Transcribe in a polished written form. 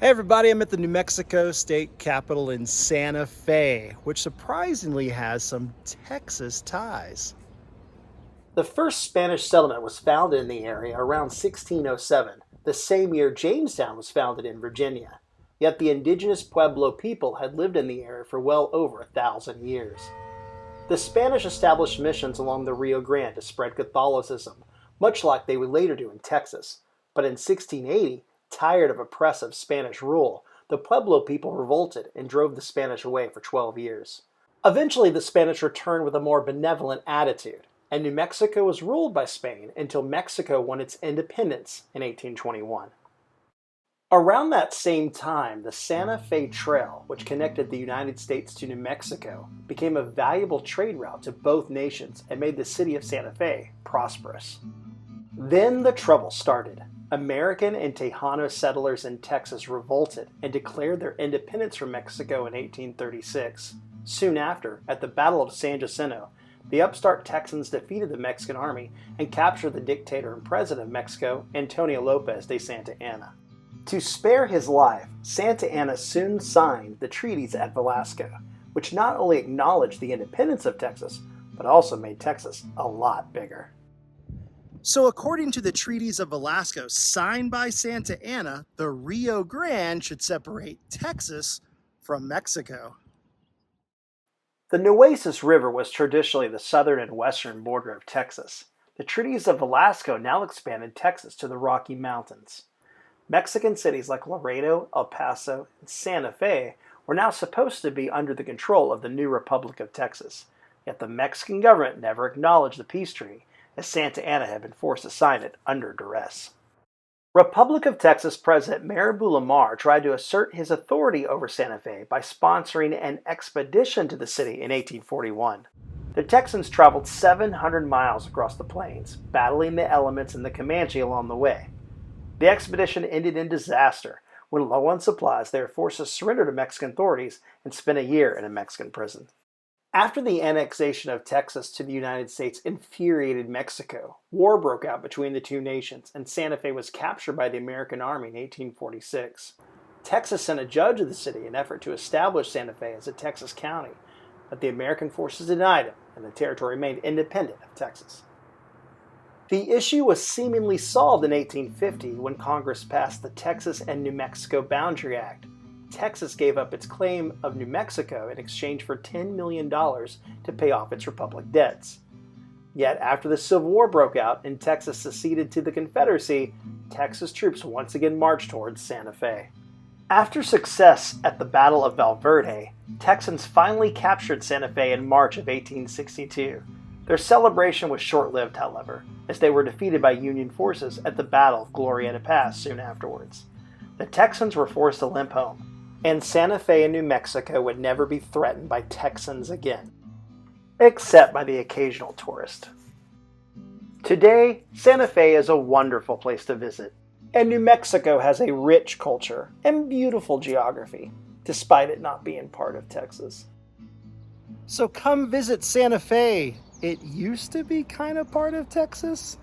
Hey everybody, I'm at the New Mexico State Capitol in Santa Fe, which surprisingly has some Texas ties. The first Spanish settlement was founded in the area around 1607, the same year Jamestown was founded in Virginia. Yet the indigenous Pueblo people had lived in the area for well over 1,000 years. The Spanish established missions along the Rio Grande to spread Catholicism, much like they would later do in Texas. But in 1680, tired of oppressive Spanish rule, the Pueblo people revolted and drove the Spanish away for 12 years. Eventually, the Spanish returned with a more benevolent attitude, and New Mexico was ruled by Spain until Mexico won its independence in 1821. Around that same time, the Santa Fe Trail, which connected the United States to New Mexico, became a valuable trade route to both nations and made the city of Santa Fe prosperous. Then the trouble started. American and Tejano settlers in Texas revolted and declared their independence from Mexico in 1836. Soon after, at the Battle of San Jacinto, the upstart Texans defeated the Mexican army and captured the dictator and president of Mexico, Antonio Lopez de Santa Anna. To spare his life, Santa Anna soon signed the treaties at Velasco, which not only acknowledged the independence of Texas, but also made Texas a lot bigger. So according to the treaties of Velasco signed by Santa Anna, the Rio Grande should separate Texas from Mexico. The Nueces River was traditionally the southern and western border of Texas. The treaties of Velasco now expanded Texas to the Rocky Mountains. Mexican cities like Laredo, El Paso, and Santa Fe were now supposed to be under the control of the new Republic of Texas. Yet the Mexican government never acknowledged the peace treaty, as Santa Anna had been forced to sign it under duress. Republic of Texas President Maribel Lamar tried to assert his authority over Santa Fe by sponsoring an expedition to the city in 1841. The Texans traveled 700 miles across the plains, battling the elements and the Comanche along the way. The expedition ended in disaster. When low on supplies, they were forced to surrender to Mexican authorities and spend a year in a Mexican prison. After the annexation of Texas to the United States infuriated Mexico, war broke out between the two nations, and Santa Fe was captured by the American Army in 1846. Texas sent a judge to the city in an effort to establish Santa Fe as a Texas county, but the American forces denied him, and the territory remained independent of Texas. The issue was seemingly solved in 1850 when Congress passed the Texas and New Mexico Boundary Act. Texas gave up its claim of New Mexico in exchange for $10 million to pay off its republic debts. Yet after the Civil War broke out and Texas seceded to the Confederacy, Texas troops once again marched towards Santa Fe. After success at the Battle of Valverde, Texans finally captured Santa Fe in March of 1862. Their celebration was short-lived, however, as they were defeated by Union forces at the Battle of Glorieta Pass soon afterwards. The Texans were forced to limp home, and Santa Fe and New Mexico would never be threatened by Texans again, except by the occasional tourist. Today, Santa Fe is a wonderful place to visit, and New Mexico has a rich culture and beautiful geography, despite it not being part of Texas. So come visit Santa Fe. It used to be kind of part of Texas.